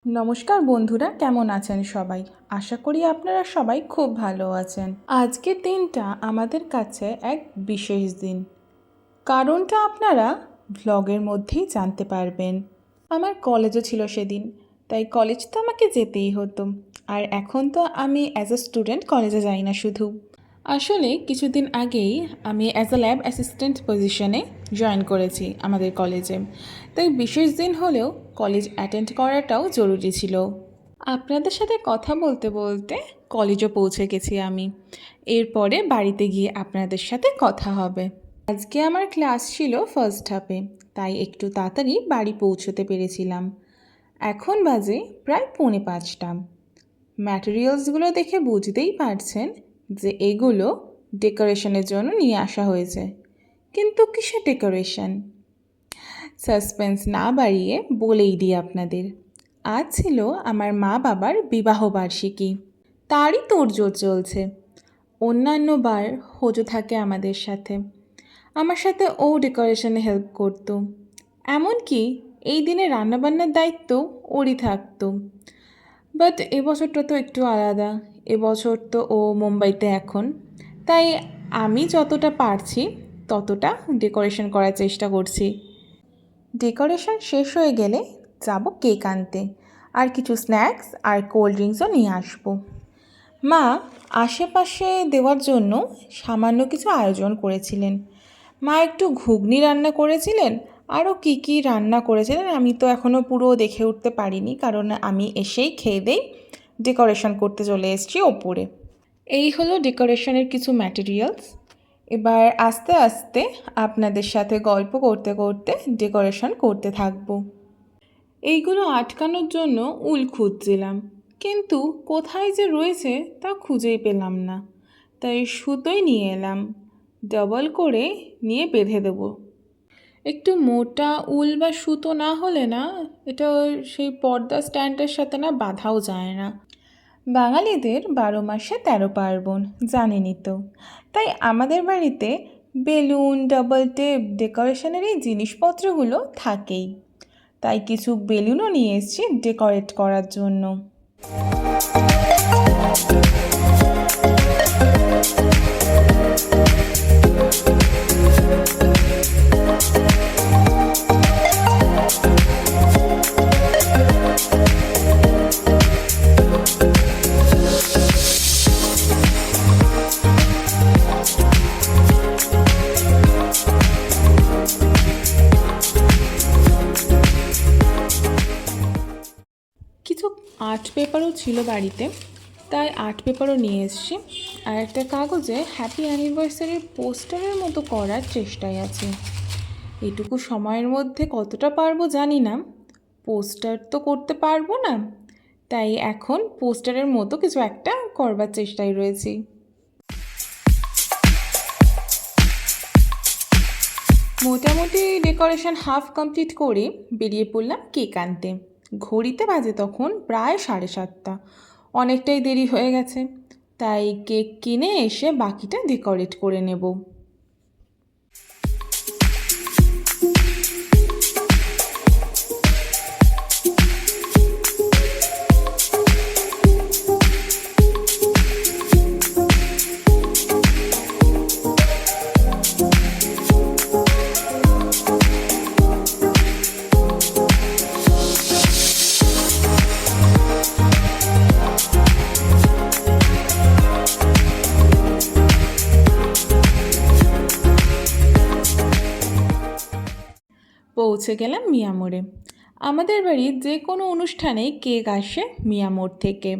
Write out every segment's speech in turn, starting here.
নমস্কার বন্ধুরা, কেমন আছেন সবাই? আশা করি আপনারা সবাই খুব ভালো আছেন। আজকের দিনটা আমাদের কাছে এক বিশেষ দিন। কারণটা আপনারা ভ্লগের মধ্যেই জানতে পারবেন। আমার কলেজও ছিল সেদিন, তাই কলেজ তো আমাকে যেতেই হতো। আর এখন তো আমি অ্যাজ এ স্টুডেন্ট কলেজে যাই না শুধু, আসলে কিছুদিন আগেই আমি অ্যাজ এ ল্যাব অ্যাসিস্ট্যান্ট পজিশনে জয়েন করেছি আমাদের কলেজে। তাই বিশেষ দিন হলেও কলেজ অ্যাটেন্ড করাটাও জরুরি ছিল। আপনাদের সাথে কথা বলতে বলতে কলেজও পৌঁছে গেছি আমি। এরপরে বাড়িতে গিয়ে আপনাদের সাথে কথা হবে। আজকে আমার ক্লাস ছিল ফার্স্ট হাফে, তাই একটু তাড়াতাড়ি বাড়ি পৌঁছতে পেরেছিলাম। এখন বাজে প্রায় 4:45। ম্যাটেরিয়ালসগুলো দেখে বুঝতেই পারছেন যে এগুলো ডেকোরেশনের জন্য নিয়ে আসা হয়েছে। কিন্তু কিসের ডেকোরেশন? সাসপেন্স না বাড়িয়ে বলেই দিই আপনাদের, আজ ছিল আমার মা বাবার বিবাহবার্ষিকী। তারই তোড়জোড় চলছে। অন্যান্য বার হোজো থাকে আমাদের সাথে, আমার সাথে ও ডেকোরেশনে হেল্প করতো। এমনকি এই দিনে রান্নাবান্নার দায়িত্ব ওরই থাকতো। বাট এবছরটা তো একটু আলাদা। এবছর তো ও মুম্বাইতে এখন, তাই আমি যতটা পারছি ততটা ডেকোরেশন করার চেষ্টা করছি। ডেকোরেশন শেষ হয়ে গেলে যাব কেক আনতে, আর কিছু স্ন্যাক্স আর কোল্ড ড্রিঙ্কসও নিয়ে আসবো। মা আশেপাশে দেওয়ার জন্য সামান্য কিছু আয়োজন করেছিলেন। মা একটু ঘুগনি রান্না করেছিলেন, আরও কী রান্না করেছিলেন আমি তো এখনও পুরো দেখে উঠতে পারিনি, কারণ আমি এসেই খেয়ে দেই ডেকোরেশন করতে চলে এসেছি ওপরে। এই হলো ডেকোরেশনের কিছু ম্যাটেরিয়ালস। এবার আস্তে আস্তে আপনাদের সাথে গল্প করতে করতে ডেকোরেশন করতে থাকব। এইগুলো আটকানোর জন্য উল খুঁজছিলাম, কিন্তু কোথায় যে রয়েছে তা খুঁজেই পেলাম না। তাই সুতোই নিয়ে এলাম, ডবল করে নিয়ে বেঁধে দেব। একটু মোটা উল বা সুতো না হলে না এটা সেই পর্দা স্ট্যান্ডের সাথে না বাঁধাও যায় না। বাঙালিদের 12 মাসে 13 পার্বণ, জানেনই তো। তাই আমাদের বাড়িতে বেলুন, ডাবল টেপ, ডেকোরেশনের এই জিনিসপত্রগুলো থাকেই। তাই কিছু বেলুনও নিয়ে এসেছি ডেকোরেট করার জন্য। কিছু আর্ট পেপারও ছিল বাড়িতে, তাই আর্ট পেপারও নিয়ে এসেছি। আর একটা কাগজে হ্যাপি অ্যানিভার্সারির পোস্টারের মতো করার চেষ্টায় আছি। এটুকু সময়ের মধ্যে কতটা পারবো জানি না, পোস্টার তো করতে পারবো না, তাই এখন পোস্টারের মতো কিছু একটা করবার চেষ্টায় রয়েছি। মোটামুটি ডেকোরেশন হাফ কমপ্লিট করে বেরিয়ে পড়লাম কেক আনতে। ঘড়িতে বাজে তখন প্রায় 7:30। অনেকটাই দেরি হয়ে গেছে, তাই কেক কিনে এসে বাকিটা ডেকোরেট করে নেব। পৌঁছে গেলাম মিয়ামোড়ে। আমাদের বাড়ির যে কোনো অনুষ্ঠানেই কেক আসে মিয়ামোড় থেকে।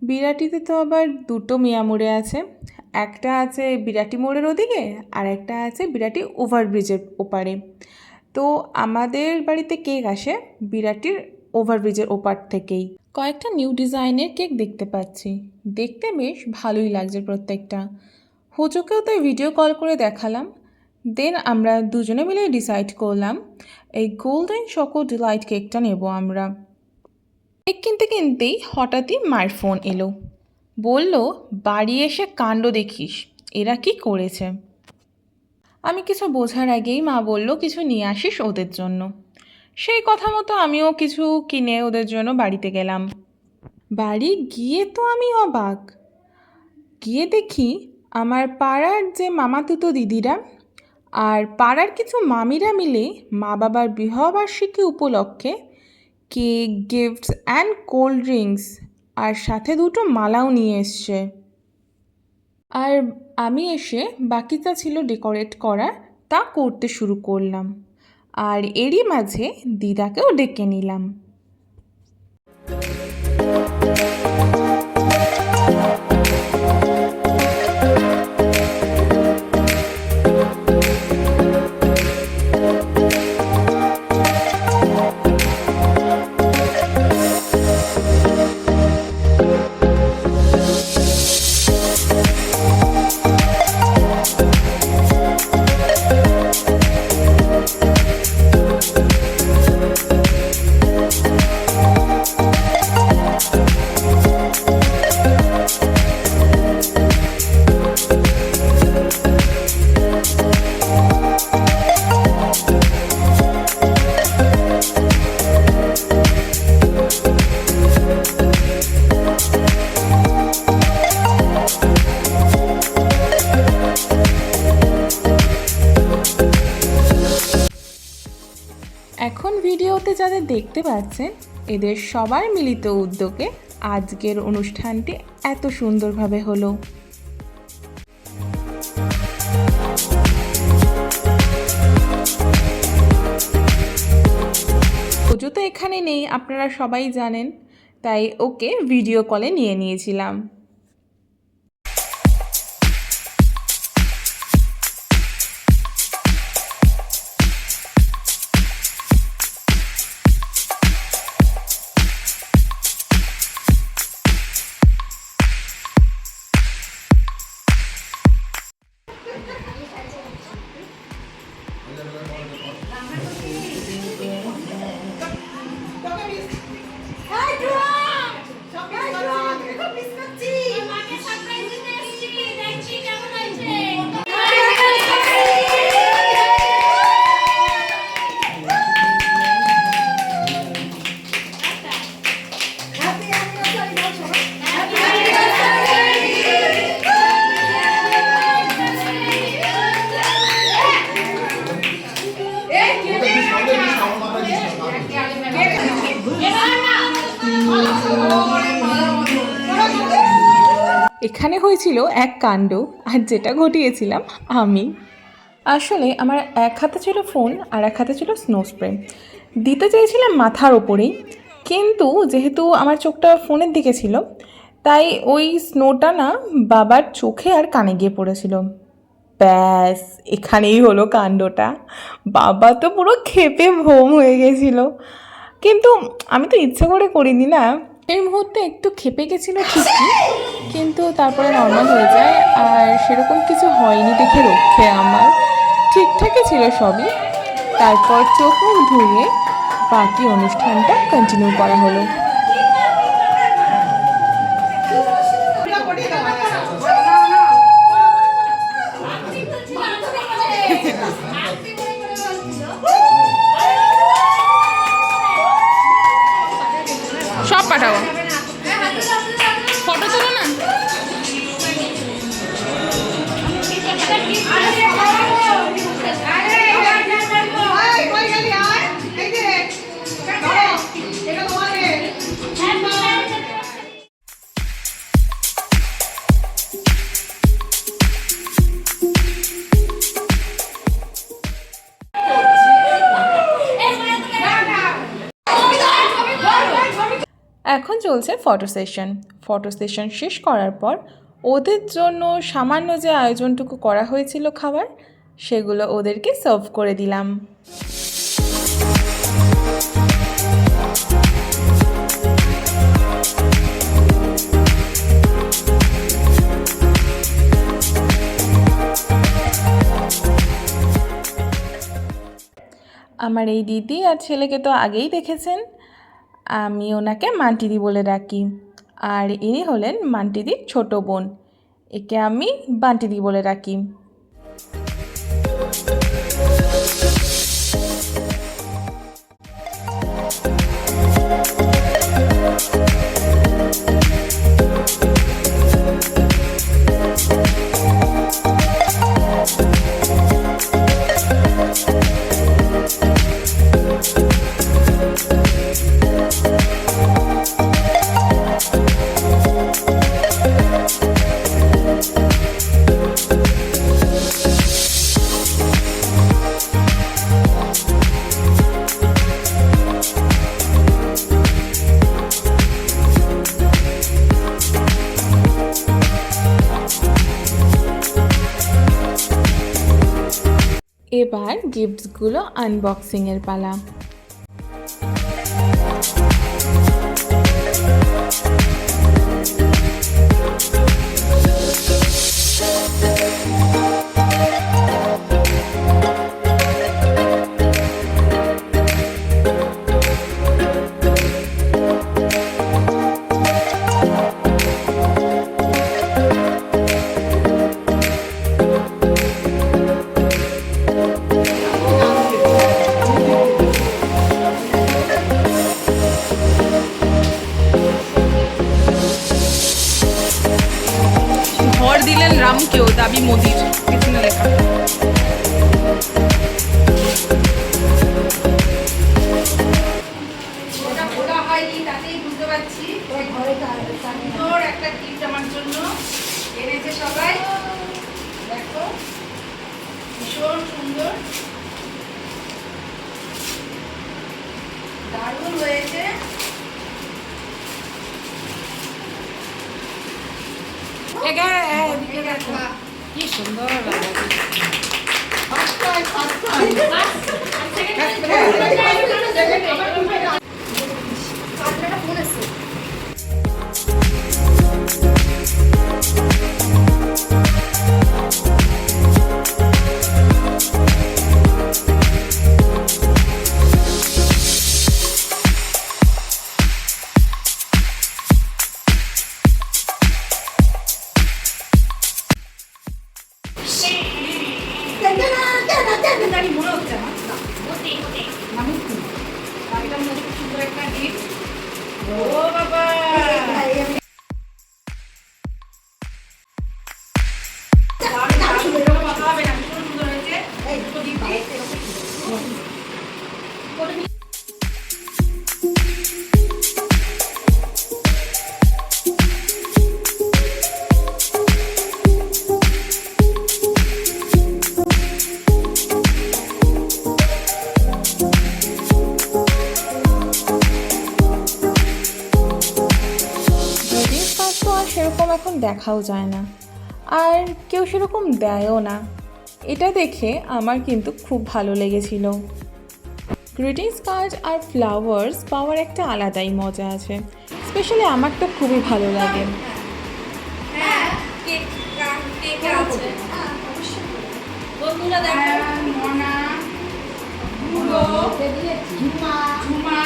বিরাটিতে তো আবার দুটো মিয়ামোড়ে আছে, একটা আছে বিরাটি মোড়ের ওদিকে আর একটা আছে বিরাটি ওভারব্রিজের ওপারে। তো আমাদের বাড়িতে কেক আসে বিরাটির ওভারব্রিজের ওপার থেকেই। কয়েকটা নিউ ডিজাইনের কেক দেখতে পাচ্ছি, দেখতে বেশ ভালোই লাগছে প্রত্যেকটা। হোজোকেও তাই ভিডিও কল করে দেখালাম। দেন আমরা দুজনে মিলে ডিসাইড করলাম এই গোল্ডেন চকো ডিলাইট কেকটা নেব আমরা। কেক কিনতে কিনতেই হঠাৎই মায়ের ফোন এলো, বলল বাড়ি এসে কাণ্ড দেখিস, এরা কি করেছে। আমি কিছু বোঝার আগেই মা বলল কিছু নিয়ে আসিস ওদের জন্য। সেই কথা মতো আমিও কিছু কিনে ওদের জন্য বাড়িতে গেলাম। বাড়ি গিয়ে তো আমি অবাক, গিয়ে দেখি আমার পাড়ার যে মামাতুতো দিদিরা আর পাড়ার কিছু মামিরা মিলে মা বাবার বিবাহবার্ষিকী উপলক্ষে cake, gifts and cold drinks আর সাথে দুটো মালাও নিয়ে এসছে। আর আমি এসে বাকিটা ছিল ডেকোরেট করা, তা করতে শুরু করলাম। আর এরই মাঝে দিদাকেও ডেকে নিলাম। এখন ভিডিওতে যাদের দেখতে পাচ্ছেন, এদের সবার মিলিত উদ্যোগে আজকের অনুষ্ঠানটি এত সুন্দরভাবে হলো। পুজো তো এখানে নেই, আপনারা সবাই জানেন, তাই ওকে ভিডিও কলে নিয়ে নিয়েছিলাম। এখানে হয়েছিল এক কাণ্ড, আর যেটা ঘটিয়েছিলাম আমি। আসলে আমার এক হাতে ছিল ফোন আর এক হাতে ছিল স্নো স্প্রে। দিতে চেয়েছিলাম মাথার ওপরেই, কিন্তু যেহেতু আমার চোখটা ফোনের দিকে ছিল, তাই ওই স্নোটা না বাবার চোখে আর কানে গিয়ে পড়েছিল। ব্যাস, এখানেই হলো কাণ্ডটা। বাবা তো পুরো ক্ষেপে ভোম হয়ে গেছিল, কিন্তু আমি তো ইচ্ছে করে করিনি না। এই মুহূর্তে একটু ক্ষেপে গেছিলো ঠিকই, কিন্তু তারপরে নর্মাল হয়ে যায়, আর সেরকম কিছু হয়নি দেখে রক্ষে আমার। ঠিকঠাকই ছিল সবই। তারপর চোখ মুখ ধুয়ে বাকি অনুষ্ঠানটা কন্টিনিউ করা হলো। সব পাঠাবো, ফটো তুলো না। এখন চলছে ফটো সেশন। ফটো সেশন শেষ করার পর ওদের জন্য সামান্য যে আয়োজনটুকু করা হয়েছিল খাবার, সেগুলো ওদেরকে সার্ভ করে দিলাম। আমার এই দিদি আর ছেলেকে তো আগেই দেখেছেন, আমি ওনাকে মান্টিদি বলে ডাকি। আর ইনি হলেন মান্টিদির ছোট বোন, একে আমি বান্টিদি বলে ডাকি। গিফটসগুলো আনবক্সিংয়ের পালা। ভর দিলেন রামকেও, দাবি মোদির, পিছনে লেখা। ওটা খোলা হয়নি, তাতেই বুঝতে পারছি। সুন্দর একটা গিফট আমার জন্য এনেছে সবাই। দেখো ভীষণ সুন্দর, দারুণ হয়েছে। কি সুন্দর মনে হচ্ছে সুন্দর একটা গিফট। ও বাবা, সেরকম এখন দেখাও যায় না, আর কেউ সেরকম দেয়ও না। এটা দেখে আমার কিন্তু খুব ভালো লেগেছিল। গ্রিটিংস কার্ড আর ফ্লাওয়ার্স পাওয়ার একটা আলাদাই মজা আছে, স্পেশালি আমার তো খুবই ভালো লাগে। বন্ধুরা দেখো, মনা, ঝুমা,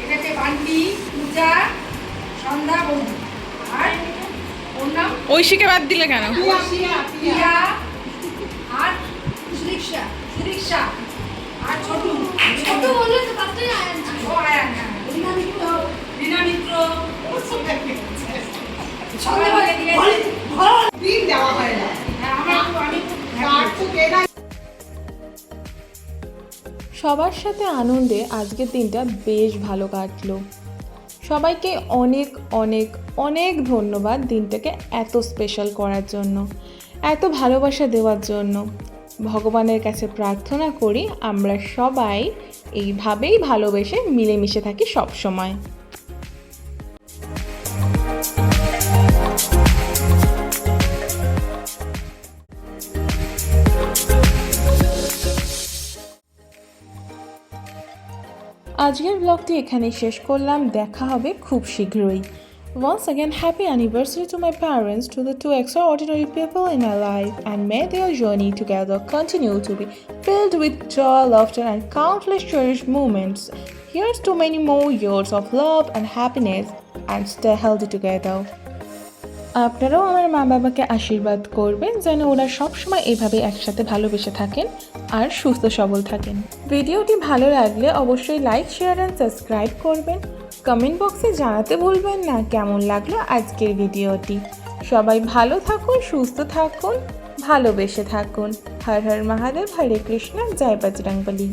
এটাকে বান্টি, পূজা, সন্ধ্যা, বন্ধু, আর ওর নাম ঐশীকে বাদ দিলে কেন? প্রিয়া আর সুদীক্ষা আর ছোটু বললে তো তাতেই আয়ান, ও আয়ান, রীনা মিত্র সবাইকে দিয়ে দেওয়া হয় না। সবার সাথে আনন্দে আজকের দিনটা বেশ ভালো কাটলো। সবাইকে অনেক অনেক অনেক ধন্যবাদ দিনটাকে এত স্পেশাল করার জন্য, এত ভালোবাসা দেওয়ার জন্য। ভগবানের কাছে প্রার্থনা করি আমরা সবাই এইভাবেই ভালোবেসে মিলেমিশে থাকি সব সময়। আজকের ব্লগটি এখানেই শেষ করলাম, দেখা হবে খুব শীঘ্রই। Once again, happy anniversary to my parents, to the two extraordinary people in my life, and may their journey together continue to be filled with joy, laughter, and countless cherished moments. Here's to many more years of love and happiness, and stay healthy together. আপনারাও আমার মা বাবাকে আশীর্বাদ করবেন যেন ওরা সবসময় এভাবে একসাথে ভালোবেসে থাকেন আর সুস্থ সবল থাকেন। ভিডিওটি ভালো লাগলে অবশ্যই লাইক, শেয়ার অ্যান্ড সাবস্ক্রাইব করবেন। কমেন্ট বক্সে জানাতে ভুলবেন না কেমন লাগলো আজকের ভিডিওটি। সবাই ভালো থাকুন, সুস্থ থাকুন, ভালোবেসে থাকুন। হর হর মহাদেব, হরে কৃষ্ণ, জয় বজরংবলী।